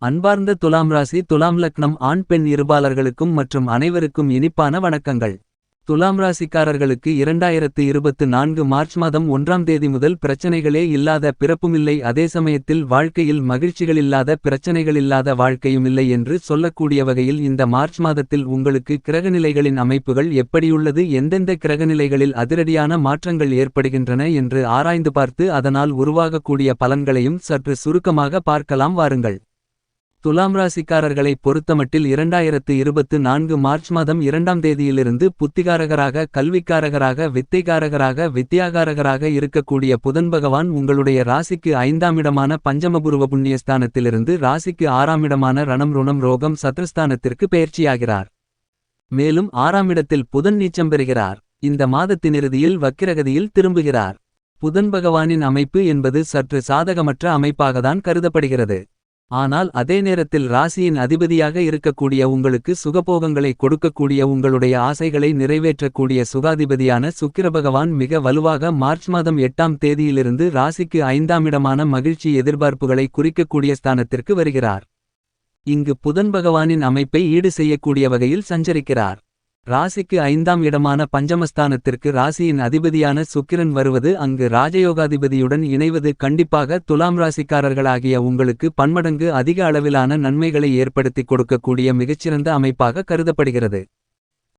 அன்பார்ந்த துலாம் ராசி துலாம் லக்னம் ஆண் பெண் இருபாலர்களுக்கும் மற்றும் அனைவருக்கும் இனிப்பான வணக்கங்கள். துலாம் ராசிக்காரர்களுக்கு 2024 மார்ச் மாதம் 1ஆம் தேதி முதல் பிரச்சனைகளே இல்லாத பிறப்புமில்லை, அதே சமயத்தில் வாழ்க்கையில் மகிழ்ச்சிகளில்லாத பிரச்சனைகளில்லாத வாழ்க்கையும் இல்லை என்று சொல்லக்கூடிய வகையில் இந்த மார்ச் மாதத்தில் உங்களுக்கு கிரகநிலைகளின் அமைப்புகள் எப்படியுள்ளது, எந்தெந்த கிரகநிலைகளில் அதிரடியான மாற்றங்கள் ஏற்படுகின்றன என்று ஆராய்ந்து பார்த்து அதனால் உருவாகக்கூடிய பலன்களையும் சற்று சுருக்கமாக பார்க்கலாம் வாருங்கள். துலாம் ராசிக்காரர்களை பொறுத்தமட்டில் 2024 மார்ச் மாதம் 2ஆம் தேதியிலிருந்து புத்திகாரகராக, கல்விக்காரகராக, வித்தைகாரகராக, வித்யாகாரகராக இருக்கக்கூடிய புதன் பகவான் உங்களுடைய ராசிக்கு 5ஆம் இடமான பஞ்சமபுருவ புண்ணியஸ்தானத்திலிருந்து ராசிக்கு 6ஆம் இடமான ரணம் ருணம் ரோகம் சத்ருஸ்தானத்திற்கு பெயர்ச்சியாகிறார். மேலும் 6ஆம் இடத்தில் புதன் நீச்சம் பெறுகிறார். இந்த மாதத்தினிறுதியில் வக்கிரகதியில் திரும்புகிறார். புதன் பகவானின் அமைப்பு என்பது சற்று சாதகமற்ற அமைப்பாகத்தான் கருதப்படுகிறது. ஆனால் அதே நேரத்தில் ராசியின் அதிபதியாக இருக்கக்கூடிய உங்களுக்கு சுகபோகங்களை கொடுக்கக்கூடிய, உங்களுடைய ஆசைகளை நிறைவேற்றக்கூடிய சுகாதிபதியான சுக்கிரபகவான் மிக வலுவாக மார்ச் மாதம் 8ஆம் தேதியிலிருந்து ராசிக்கு 5ஆம் இடமான மகிழ்ச்சி எதிர்பார்ப்புகளை குறிக்கக்கூடிய ஸ்தானத்திற்கு வருகிறார். இங்கு புதன் பகவானின் அமைப்பை ஈடு செய்யக்கூடிய வகையில் சஞ்சரிக்கிறார். ராசிக்கு 5ஆம் இடமான பஞ்சமஸ்தானத்திற்கு ராசியின் அதிபதியான சுக்கிரன் வருவது, அங்கு ராஜயோகாதிபதியுடன் இணைவது கண்டிப்பாக துலாம் ராசிக்காரர்களாகிய உங்களுக்கு பன்மடங்கு அதிக அளவிலான நன்மைகளை ஏற்படுத்திக் கொடுக்கக்கூடிய மிகச்சிறந்த அமைப்பாக கருதப்படுகிறது.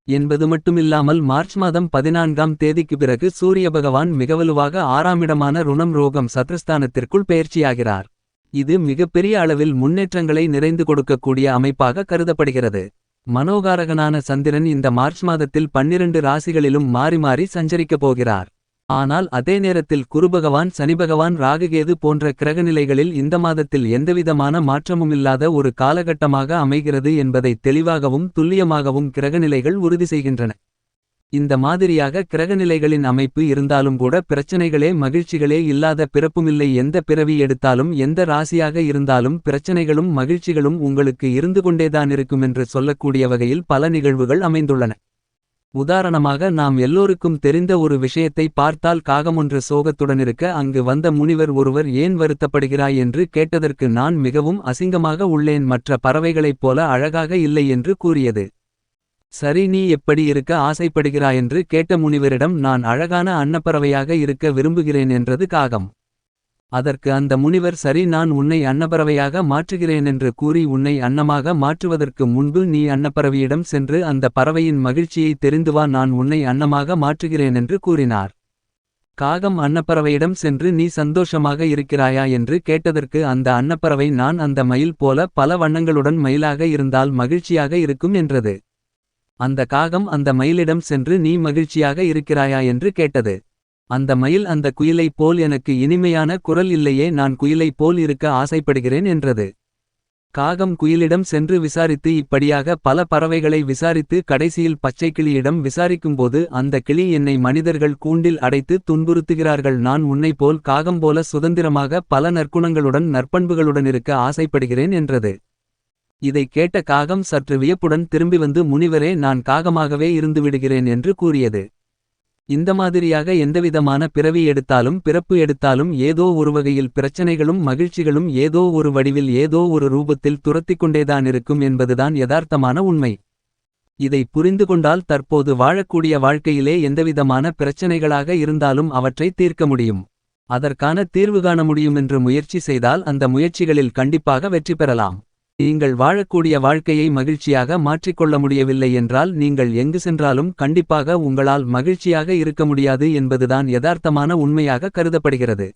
என்பது மட்டுமில்லாமல் மார்ச் மாதம் 14ஆம் தேதிக்கு பிறகு சூரிய பகவான் மிகவலுவாக 6ஆம் இடமான ருணம் ரோகம் சத்ருஸ்தானத்திற்குள் பெயர்ச்சியாகிறார். இது மிகப்பெரிய அளவில் முன்னேற்றங்களை நிறைந்து கொடுக்கக்கூடிய அமைப்பாக கருதப்படுகிறது. மனோகாரகனான சந்திரன் இந்த மார்ச் மாதத்தில் 12 ராசிகளிலும் மாறி மாறி சஞ்சரிக்கப் போகிறார். ஆனால் அதே நேரத்தில் குருபகவான், சனிபகவான், ராகுகேது போன்ற கிரகநிலைகளில் இந்த மாதத்தில் எந்தவிதமான மாற்றமுமில்லாத ஒரு காலகட்டமாக அமைகிறது என்பதை தெளிவாகவும் துல்லியமாகவும் கிரகநிலைகள் உறுதி செய்கின்றன. இந்த மாதிரியாக கிரகநிலைகளின் அமைப்பு இருந்தாலும் கூட பிரச்சனைகளே மகிழ்ச்சிகளே இல்லாத பிறப்புமில்லை. எந்த பிறவி எடுத்தாலும், எந்த ராசியாக இருந்தாலும் பிரச்சனைகளும் மகிழ்ச்சிகளும் உங்களுக்கு இருந்து கொண்டேதானிருக்குமென்று சொல்லக்கூடிய வகையில் பல நிகழ்வுகள் அமைந்துள்ளன. உதாரணமாக நாம் எல்லோருக்கும் தெரிந்த ஒரு விஷயத்தை பார்த்தால், காகமொன்று சோகத்துடனிருக்க அங்கு வந்த முனிவர் ஒருவர் ஏன் வருத்தப்படுகிறாய் என்று கேட்டதற்கு நான் மிகவும் அசிங்கமாக உள்ளேன், மற்ற பறவைகளைப் போல அழகாக இல்லை என்று கூறியது. சரி, நீ எப்படி இருக்க ஆசைப்படுகிறாயென்று கேட்ட முனிவரிடம், நான் அழகான அன்னப்பறவையாக இருக்க விரும்புகிறேன் என்றது காகம். அதற்கு அந்த முனிவர், சரி, நான் உன்னை அன்னப்பறவையாக மாற்றுகிறேன் என்று கூறி, உன்னை அன்னமாக மாற்றுவதற்கு முன்பு நீ அன்னப்பறவையிடம் சென்று அந்த பறவையின் மகிழ்ச்சியை தெரிந்து வா, நான் உன்னை அன்னமாக மாற்றுகிறேன் என்று கூறினார். காகம் அன்னப்பறவையிடம் சென்று, நீ சந்தோஷமாக இருக்கிறாயா என்று கேட்டதற்கு அந்த அன்னப்பறவை, நான் அந்த மயில் போல பல வண்ணங்களுடன் மயிலாக இருந்தால் மகிழ்ச்சியாக இருக்கும் என்றது. அந்த காகம் அந்த மயிலிடம் சென்று, நீ மகிழ்ச்சியாக இருக்கிறாயா என்று கேட்டது. அந்த மயில், அந்த குயிலைப் போல் எனக்கு இனிமையான குரல் இல்லையே, நான் குயிலைப் போல் இருக்க ஆசைப்படுகிறேன் என்றது. காகம் குயிலிடம் சென்று விசாரித்து, இப்படியாக பல பறவைகளை விசாரித்து கடைசியில் பச்சைக்கிளியிடம் விசாரிக்கும்போது, அந்த கிளி, என்னை மனிதர்கள் கூண்டில் அடைத்து துன்புறுத்துகிறார்கள், நான் உன்னை போல் காகம் போல சுதந்திரமாக பல நற்குணங்களுடன் நற்பண்புகளுடன் இருக்க ஆசைப்படுகிறேன் என்றது. இதை கேட்ட காகம் சற்று வியப்புடன் திரும்பி வந்து, முனிவரே, நான் காகமாகவே இருந்துவிடுகிறேன் என்று கூறியது. இந்த மாதிரியாக எந்தவிதமான பிறவி எடுத்தாலும் பிறப்பு எடுத்தாலும் ஏதோ ஒரு வகையில் பிரச்சனைகளும் மகிழ்ச்சிகளும் ஏதோ ஒரு வடிவில் ஏதோ ஒரு ரூபத்தில் துரத்திக் கொண்டேதானிருக்கும் என்பதுதான் யதார்த்தமான உண்மை. இதை புரிந்து கொண்டால் தற்போது வாழக்கூடிய வாழ்க்கையிலே எந்தவிதமான பிரச்சனைகளாக இருந்தாலும் அவற்றை தீர்க்க முடியும். அதற்கான தீர்வு காண முடியும் என்று முயற்சி செய்தால் அந்த முயற்சிகளில் கண்டிப்பாக வெற்றி பெறலாம். நீங்கள் வாழக்கூடிய வாழ்க்கையை மகிழ்ச்சியாக மாற்றிக்கொள்ள முடியவில்லை என்றால் நீங்கள் எங்கு சென்றாலும் கண்டிப்பாக உங்களால் மகிழ்ச்சியாக இருக்க முடியாது என்பதுதான் யதார்த்தமான உண்மையாக கருதப்படுகிறது.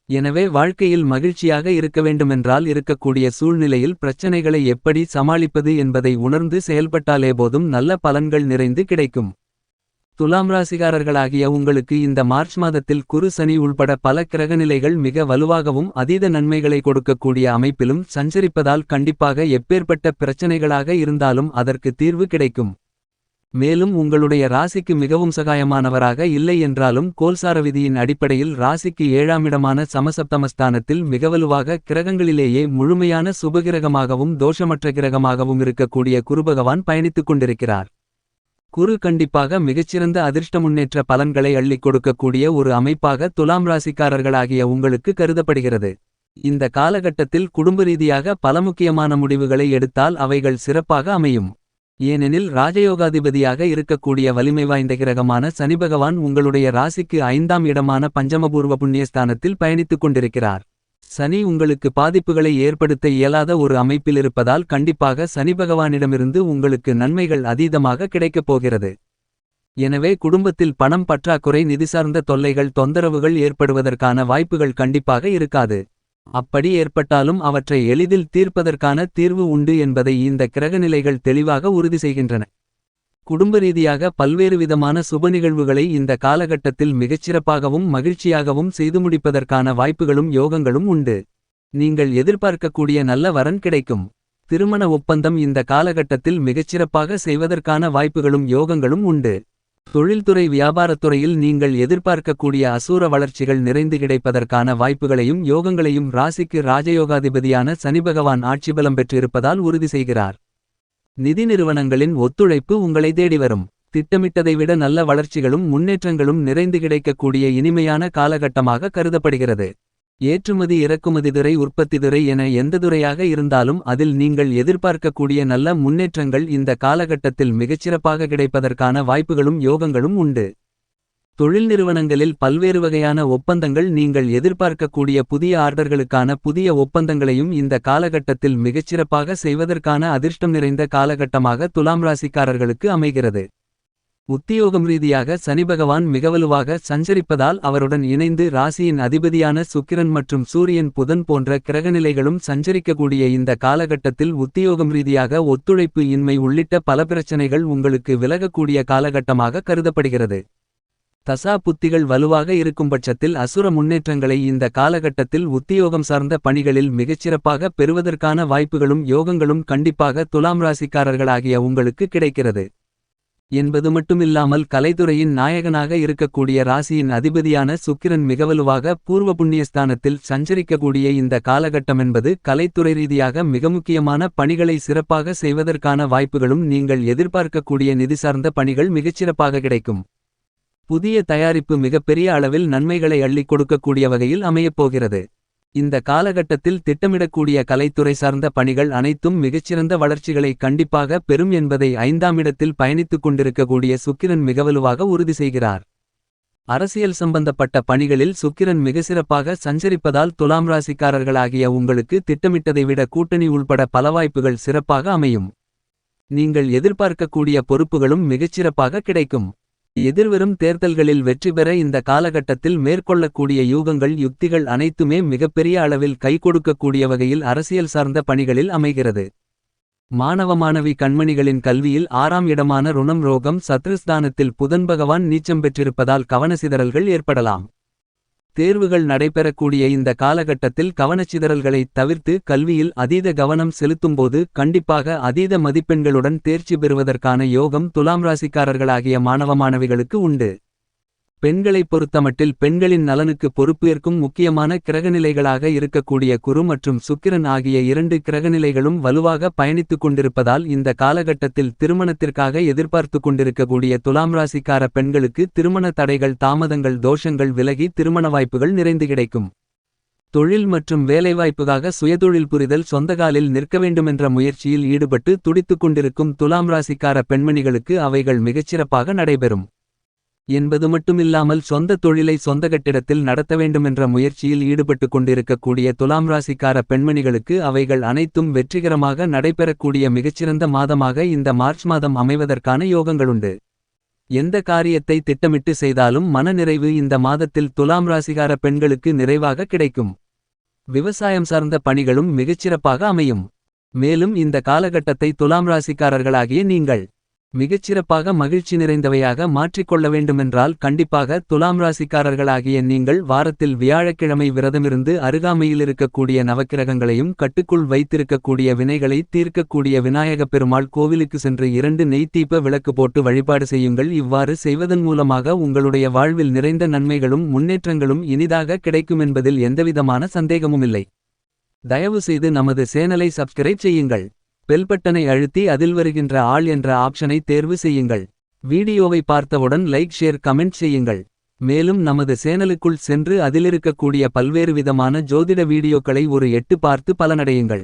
எனவே வாழ்க்கையில் மகிழ்ச்சியாக இருக்க வேண்டுமென்றால் இருக்கக்கூடிய சூழ்நிலையில் பிரச்சனைகளை எப்படி சமாளிப்பது என்பதை உணர்ந்து செயல்பட்டாலே போதும் நல்ல பலன்கள் நிறைந்து கிடைக்கும். துலாம் ராசிகாரர்களாகிய உங்களுக்கு இந்த மார்ச் மாதத்தில் குரு, சனி உள்பட பல கிரகநிலைகள் மிக வலுவாகவும் அதீத நன்மைகளை கொடுக்கக்கூடிய அமைப்பிலும் சஞ்சரிப்பதால் கண்டிப்பாக எப்பேற்பட்ட பிரச்சனைகளாக இருந்தாலும் அதற்கு தீர்வு கிடைக்கும். மேலும் உங்களுடைய ராசிக்கு மிகவும் சகாயமானவராக இல்லை என்றாலும் கோல்சார விதியின் அடிப்படையில் ராசிக்கு 7ஆம் இடமான சமசப்தமஸ்தானத்தில் மிகவலுவாக கிரகங்களிலேயே முழுமையான சுபகிரகமாகவும் தோஷமற்ற கிரகமாகவும் இருக்கக்கூடிய குருபகவான் பயணித்துக் கொண்டிருக்கிறார். குரு கண்டிப்பாக மிகச்சிறந்த அதிர்ஷ்ட முன்னேற்ற பலன்களை அள்ளிக் கொடுக்கக்கூடிய ஒரு அமைப்பாக துலாம் ராசிக்காரர்களாகிய உங்களுக்கு கருதப்படுகிறது. இந்த காலகட்டத்தில் குடும்பரீதியாக பல முக்கியமான முடிவுகளை எடுத்தால் அவைகள் சிறப்பாக அமையும். ஏனெனில் ராஜயோகாதிபதியாக இருக்கக்கூடிய வலிமை வாய்ந்த கிரகமான சனிபகவான் உங்களுடைய ராசிக்கு 5ஆம் இடமான பஞ்சமபூர்வ புண்ணியஸ்தானத்தில் பயணித்துக் கொண்டிருக்கிறார். சனி உங்களுக்கு பாதிப்புகளை ஏற்படுத்த இயலாத ஒரு அமைப்பில் இருப்பதால் கண்டிப்பாக சனிபகவானிடமிருந்து உங்களுக்கு நன்மைகள் அதீதமாக கிடைக்கப் போகிறது. எனவே குடும்பத்தில் பணம் பற்றாக்குறை நிதிசார்ந்த தொல்லைகள் தொந்தரவுகள் ஏற்படுவதற்கான வாய்ப்புகள் கண்டிப்பாக இருக்காது. அப்படி ஏற்பட்டாலும் அவற்றை எளிதில் தீர்ப்பதற்கான தீர்வு உண்டு என்பதை இந்த கிரகநிலைகள் தெளிவாக உறுதி செய்கின்றன. குடும்பரீதியாக பல்வேறு விதமான சுப நிகழ்வுகளை இந்த காலகட்டத்தில் மிகச்சிறப்பாகவும் மகிழ்ச்சியாகவும் செய்து முடிப்பதற்கான வாய்ப்புகளும் யோகங்களும் உண்டு. நீங்கள் எதிர்பார்க்கக்கூடிய நல்ல வரன் கிடைக்கும். திருமண ஒப்பந்தம் இந்த காலகட்டத்தில் மிகச்சிறப்பாக செய்வதற்கான வாய்ப்புகளும் யோகங்களும் உண்டு. தொழில்துறை வியாபாரத்துறையில் நீங்கள் எதிர்பார்க்கக்கூடிய அசூர வளர்ச்சிகள் நிறைந்து கிடைப்பதற்கான வாய்ப்புகளையும் யோகங்களையும் ராசிக்கு ராஜயோகாதிபதியான சனிபகவான் ஆட்சிபலம் பெற்றிருப்பதால் உறுதி செய்கிறார். நிதி நிறுவனங்களின் ஒத்துழைப்பு உங்களை தேடி வரும். திட்டமிட்டதை விட நல்ல வளர்ச்சிகளும் முன்னேற்றங்களும் நிறைந்து கிடைக்கக்கூடிய இனிமையான காலகட்டமாக கருதப்படுகிறது. ஏற்றுமதி இறக்குமதி துறை உற்பத்தி துறை என எந்த துறையாக இருந்தாலும் அதில் நீங்கள் எதிர்பார்க்கக்கூடிய நல்ல முன்னேற்றங்கள் இந்த காலகட்டத்தில் மிகச்சிறப்பாக கிடைப்பதற்கான வாய்ப்புகளும் யோகங்களும் உண்டு. தொழில் நிறுவனங்களில் பல்வேறு வகையான ஒப்பந்தங்கள் நீங்கள் எதிர்பார்க்கக்கூடிய புதிய ஆர்டர்களுக்கான புதிய ஒப்பந்தங்களையும் இந்த காலகட்டத்தில் மிகச்சிறப்பாக செய்வதற்கான அதிர்ஷ்டம் நிறைந்த காலகட்டமாக துலாம் ராசிக்காரர்களுக்கு அமைகிறது. உத்தியோகம் ரீதியாக சனிபகவான் மிகவலுவாக சஞ்சரிப்பதால் அவருடன் இணைந்து ராசியின் அதிபதியான சுக்கிரன் மற்றும் சூரியன் புதன் போன்ற கிரகநிலைகளும் சஞ்சரிக்கக்கூடிய இந்த காலகட்டத்தில் உத்தியோகம் ரீதியாக ஒத்துழைப்பு இன்மை உள்ளிட்ட பல பிரச்சனைகள் உங்களுக்கு விலகக்கூடிய காலகட்டமாக கருதப்படுகிறது. தசா புத்திகள் வலுவாக இருக்கும்பட்சத்தில் அசுர முன்னேற்றங்களை இந்த காலகட்டத்தில் உத்தியோகம் சார்ந்த பணிகளில் மிகச்சிறப்பாக பெறுவதற்கான வாய்ப்புகளும் யோகங்களும் கண்டிப்பாக துலாம் ராசிக்காரர்களாகிய உங்களுக்கு கிடைக்கிறது. என்பது மட்டுமில்லாமல் கலைத்துறையின் நாயகனாக இருக்கக்கூடிய ராசியின் அதிபதியான சுக்கிரன் மிகவலுவாக பூர்வ புண்ணியஸ்தானத்தில் சஞ்சரிக்கக்கூடிய இந்த காலகட்டமென்பது கலைத்துறை ரீதியாக மிக முக்கியமான பணிகளை சிறப்பாக செய்வதற்கான வாய்ப்புகளும் நீங்கள் எதிர்பார்க்கக்கூடிய நிதி சார்ந்த பணிகள் மிகச்சிறப்பாக கிடைக்கும். புதிய தயாரிப்பு மிகப்பெரிய அளவில் நன்மைகளை அள்ளிக் கொடுக்கக்கூடிய வகையில் அமையப்போகிறது. இந்த காலகட்டத்தில் திட்டமிடக்கூடிய கலைத்துறை சார்ந்த பணிகள் அனைத்தும் மிகச்சிறந்த வளர்ச்சிகளை கண்டிப்பாக பெறும் என்பதை 5ஆம் இடத்தில் பயணித்துக் கொண்டிருக்கக்கூடிய சுக்கிரன் மிகவலுவாக உறுதி செய்கிறார். அரசியல் சம்பந்தப்பட்ட பணிகளில் சுக்கிரன் மிகச்சிறப்பாக சஞ்சரிப்பதால் துலாம் ராசிக்காரர்களாகிய உங்களுக்கு திட்டமிட்டதை விட கூட்டணி உள்பட பல வாய்ப்புகள் சிறப்பாக அமையும். நீங்கள் எதிர்பார்க்கக்கூடிய பொறுப்புகளும் மிகச்சிறப்பாக கிடைக்கும். எதிர்வரும் தேர்தல்களில் வெற்றி பெற இந்த காலகட்டத்தில் மேற்கொள்ளக்கூடிய யூகங்கள் யுக்திகள் அனைத்துமே மிகப்பெரிய அளவில் கை கொடுக்கக்கூடிய வகையில் அரசியல் சார்ந்த பணிகளில் அமைகிறது. மாணவ மாணவி கண்மணிகளின் கல்வியில் 6ஆம் இடமான ருணம் ரோகம் சத்ருஸ்தானத்தில் புதன் பகவான் நீச்சம் பெற்றிருப்பதால் கவனச்சிதறல்கள் ஏற்படலாம். தேர்வுகள் நடைபெறக்கூடிய இந்த காலகட்டத்தில் கவனச்சிதறல்களை தவிர்த்து கல்வியில் அதீத கவனம் செலுத்தும்போது கண்டிப்பாக அதீத மதிப்பெண்களுடன் தேர்ச்சி பெறுவதற்கான யோகம் துலாம் ராசிக்காரர்களாகிய மாணவ மாணவிகளுக்கு உண்டு. பெண்களைப் பொறுத்தமட்டில் பெண்களின் நலனுக்கு பொறுப்பேற்கும் முக்கியமான கிரகநிலைகளாக இருக்கக்கூடிய குரு மற்றும் சுக்கிரன் ஆகிய 2 கிரகநிலைகளும் வலுவாக பயணித்துக் கொண்டிருப்பதால் இந்த காலகட்டத்தில் திருமணத்திற்காக எதிர்பார்த்து கொண்டிருக்கக்கூடிய துலாம் ராசிக்கார பெண்களுக்கு திருமண தடைகள் தாமதங்கள் தோஷங்கள் விலகி திருமண வாய்ப்புகள் நிறைந்து கிடைக்கும். தொழில் மற்றும் வேலைவாய்ப்புக்காக சுயதொழில் புரிதல் சொந்தகாலில் நிற்க வேண்டுமென்ற முயற்சியில் ஈடுபட்டு துடித்துக் கொண்டிருக்கும் துலாம் ராசிக்கார பெண்மணிகளுக்கு அவைகள் மிகச்சிறப்பாக நடைபெறும். என்பது மட்டுமில்லாமல் சொந்த தொழிலை சொந்த கட்டிடத்தில் நடத்த வேண்டுமென்ற முயற்சியில் ஈடுபட்டு கொண்டிருக்கக்கூடிய துலாம் ராசிக்கார பெண்மணிகளுக்கு அவைகள் அனைத்தும் வெற்றிகரமாக நடைபெறக்கூடிய மிகச்சிறந்த மாதமாக இந்த மார்ச் மாதம் அமைவதற்கான யோகங்களுண்டு. எந்த காரியத்தை திட்டமிட்டு செய்தாலும் மனநிறைவு இந்த மாதத்தில் துலாம் ராசிக்கார பெண்களுக்கு நிறைவாக கிடைக்கும். விவசாயம் சார்ந்த பணிகளும் மிகச்சிறப்பாக அமையும். மேலும் இந்த காலகட்டத்தை துலாம் ராசிக்காரர்களாகிய நீங்கள் மிகச்சிறப்பாக மகிழ்ச்சி நிறைந்தவையாக மாற்றிக்கொள்ள வேண்டுமென்றால் கண்டிப்பாக துலாம் ராசிக்காரர்களாகிய நீங்கள் வாரத்தில் வியாழக்கிழமை விரதமிருந்து அருகாமையில் இருக்கக்கூடிய நவக்கிரகங்களையும் கட்டுக்குள் வைத்திருக்கக்கூடிய வினைகளை தீர்க்கக்கூடிய விநாயகப் பெருமாள் கோவிலுக்கு சென்று 2 நெய்த்தீப விளக்கு போட்டு வழிபாடு செய்யுங்கள். இவ்வாறு செய்வதன் மூலமாக உங்களுடைய வாழ்வில் நிறைந்த நன்மைகளும் முன்னேற்றங்களும் இனிதாக கிடைக்குமென்பதில் எந்தவிதமான சந்தேகமுமில்லை. தயவு செய்து நமது சேனலை சப்ஸ்கிரைப் செய்யுங்கள். பெல் பட்டனை அழுத்தி அதில் வருகின்ற ஆல் என்ற ஆப்ஷனை தேர்வு செய்யுங்கள். வீடியோவை பார்த்தவுடன் லைக் ஷேர் கமெண்ட் செய்யுங்கள். மேலும் நமது சேனலுக்குள் சென்று அதிலிருக்கக்கூடிய பல்வேறு விதமான ஜோதிட வீடியோக்களை ஒரு எட்டு பார்த்து பலனடையுங்கள்.